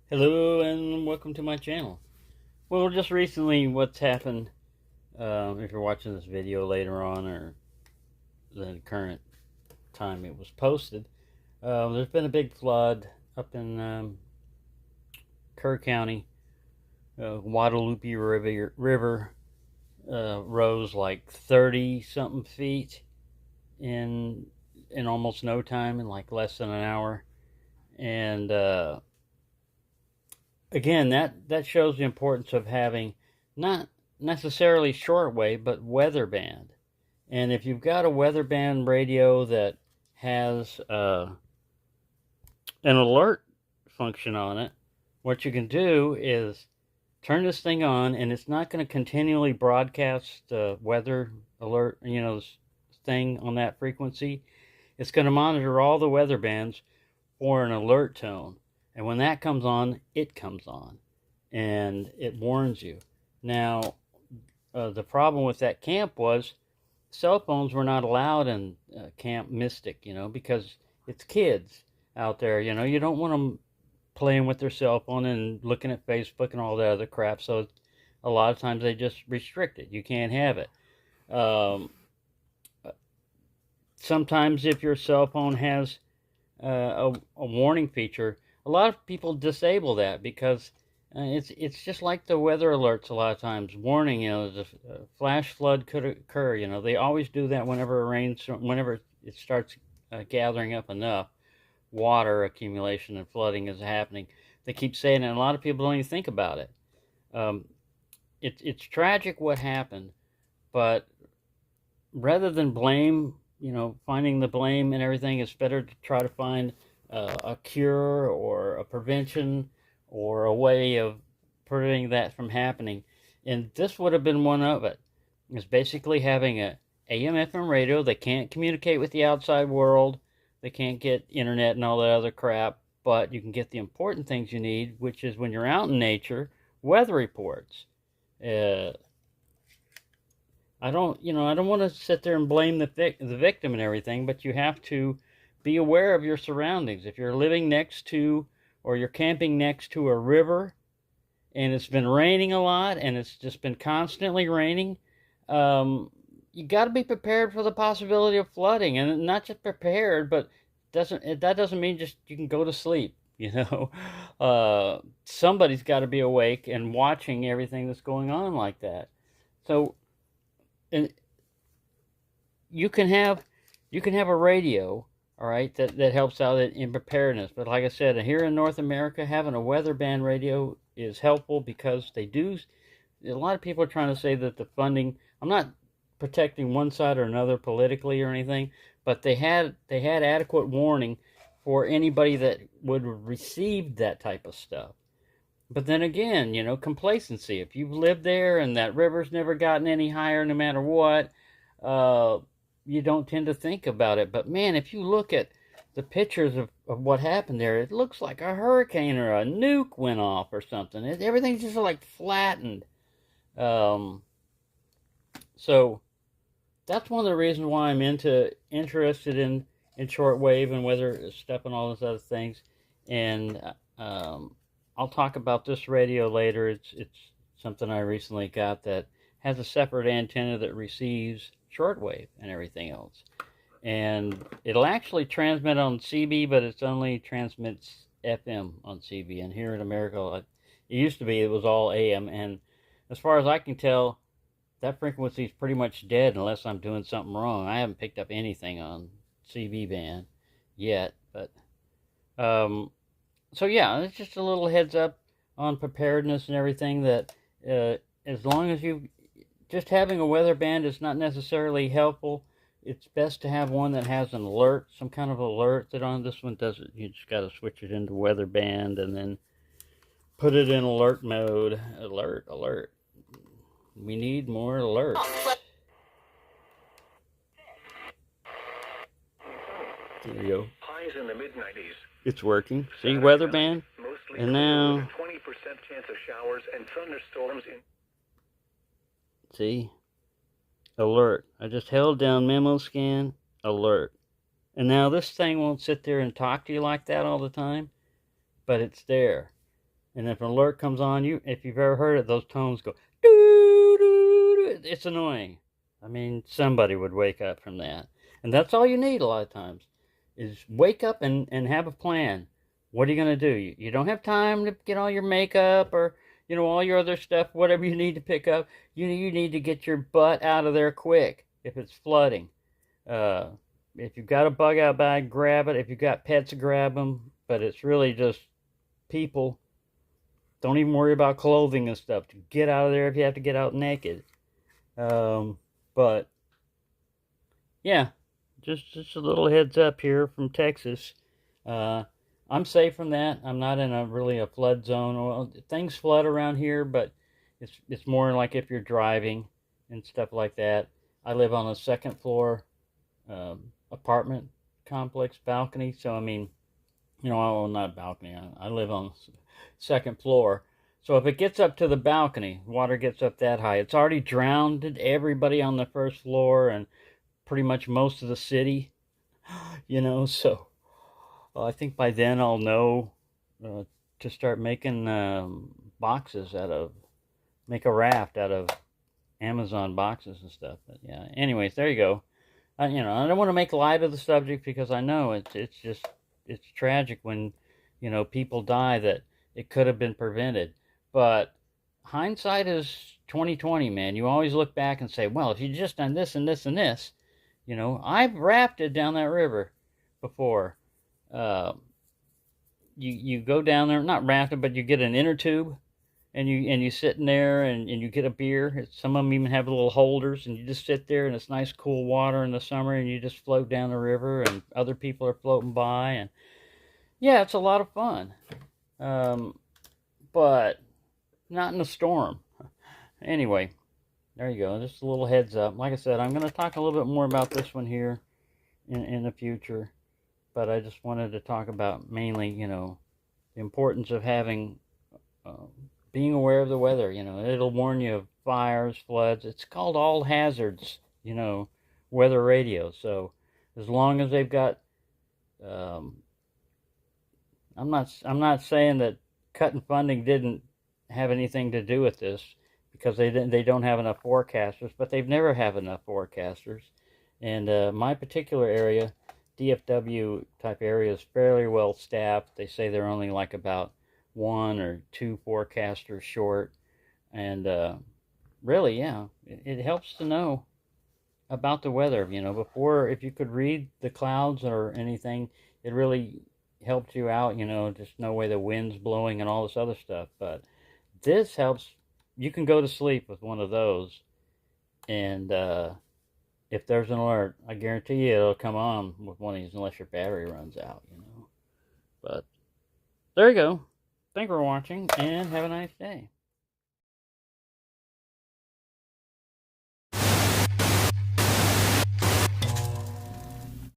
Hello and welcome to my channel. Well, just recently what's happened, if you're watching this video later on or the current time it was posted, there's been a big flood up in Kerr County. Guadalupe River rose like 30 something feet in almost no time, in like less than an hour. And again, that shows the importance of having not necessarily shortwave, but weather band. And if you've got a weather band radio that has an alert function on it, what you can do is turn this thing on, and it's not going to continually broadcast the weather alert, thing on that frequency. It's going to monitor all the weather bands for an alert tone. And when that comes on, it comes on and it warns you. Now, the problem with that camp was cell phones were not allowed in Camp Mystic, because it's kids out there. You don't want them playing with their cell phone and looking at Facebook and all that other crap. So a lot of times they just restrict it. You can't have it. Um, Sometimes if your cell phone has a warning feature, a lot of people disable that because it's just like the weather alerts. A lot of times, warning, the flash flood could occur. They always do that whenever it rains, whenever it starts gathering up enough water accumulation and flooding is happening. They keep saying it, and a lot of people don't even think about it. Um, it's tragic what happened, but rather than blame, finding the blame and everything, it's better to try to find a cure or a prevention or a way of preventing that from happening. And this would have been one of it. It's basically having a AM FM radio. They can't communicate with the outside world. They can't get internet and all that other crap, but you can get the important things you need, which is when you're out in nature, weather reports. Uh, I don't want to sit there and blame the victim and everything, but you have to be aware of your surroundings. If you're living next to or you're camping next to a river and it's been raining a lot and it's just been constantly raining, you got to be prepared for the possibility of flooding, and not just prepared, but that doesn't mean just you can go to sleep. Somebody's got to be awake and watching everything that's going on like that. So, and you can have a radio, all right, that helps out in preparedness. But like I said, here in North America, having a weather band radio is helpful because they do. A lot of people are trying to say that the funding. I'm not protecting one side or another politically or anything, but they had adequate warning for anybody that would receive that type of stuff. But then again, complacency. If you've lived there and that river's never gotten any higher, no matter what, uh, you don't tend to think about it. But man, if you look at the pictures of what happened there, it looks like a hurricane or a nuke went off or something. Everything's just like flattened. Um, so that's one of the reasons why I'm interested in shortwave and weather stuff and all those other things. And I'll talk about this radio later. It's something I recently got that has a separate antenna that receives shortwave and everything else. And it'll actually transmit on CB, but it only transmits FM on CB. And here in America, it used to be it was all AM. And as far as I can tell, that frequency is pretty much dead unless I'm doing something wrong. I haven't picked up anything on CB band yet, but so yeah, it's just a little heads up on preparedness and everything. That as long as you just having a weather band is not necessarily helpful. It's best to have one that has an alert, some kind of alert. That on this one doesn't. You just got to switch it into weather band and then put it in alert mode. Alert, alert. We need more alerts. There you go. Highs in the mid-90s. It's working. See, weather band. And now 20% chance of showers and thunderstorms in. See, alert. I just held down memo scan, alert. And now this thing won't sit there and talk to you like that all the time, but it's there. And if an alert comes on, if you've ever heard it, those tones go doo doo doo. It's annoying. I mean, somebody would wake up from that. And that's all you need a lot of times, is wake up and have a plan. What are you going to do? You don't have time to get all your makeup or, all your other stuff, whatever you need to pick up. You need to get your butt out of there quick if it's flooding. If you've got a bug out bag, grab it. If you've got pets, grab them. But it's really just people. Don't even worry about clothing and stuff. Get out of there if you have to get out naked. But yeah, just a little heads up here from Texas. I'm safe from that. I'm not in really a flood zone. Well, things flood around here, but it's more like if you're driving and stuff like that. I live on a second floor apartment complex balcony, so I mean, well, not balcony. I live on the second floor. So if it gets up to the balcony, water gets up that high, it's already drowned everybody on the first floor and pretty much most of the city, so I think by then I'll know to start making boxes make a raft out of Amazon boxes and stuff. But yeah, anyways, there you go. I don't want to make light of the subject because I know it's tragic when, people die that it could have been prevented. But hindsight is 20/20, man. You always look back and say, well, if you just done this and this and this, I've rafted down that river before. You go down there, not rafted, but you get an inner tube, and you sit in there and you get a beer. Some of them even have little holders, and you just sit there, and it's nice cool water in the summer, and you just float down the river, and other people are floating by, and yeah, it's a lot of fun. But not in a storm. Anyway, there you go. Just a little heads up. Like I said, I'm going to talk a little bit more about this one here in the future. But I just wanted to talk about mainly, the importance of being aware of the weather. It'll warn you of fires, floods. It's called all hazards, weather radio. So as long as they've got, I'm not saying that cutting funding didn't have anything to do with this, because they don't have enough forecasters, but they've never have enough forecasters. And my particular area, DFW type area, is fairly well staffed. They say they're only like about 1 or 2 forecasters short. And really, yeah, it helps to know about the weather. Before, if you could read the clouds or anything, it really helped you out, just know where the wind's blowing and all this other stuff. But this helps. You can go to sleep with one of those, and if there's an alert, I guarantee you it'll come on with one of these unless your battery runs out, But there you go. Thank you for watching, and have a nice day.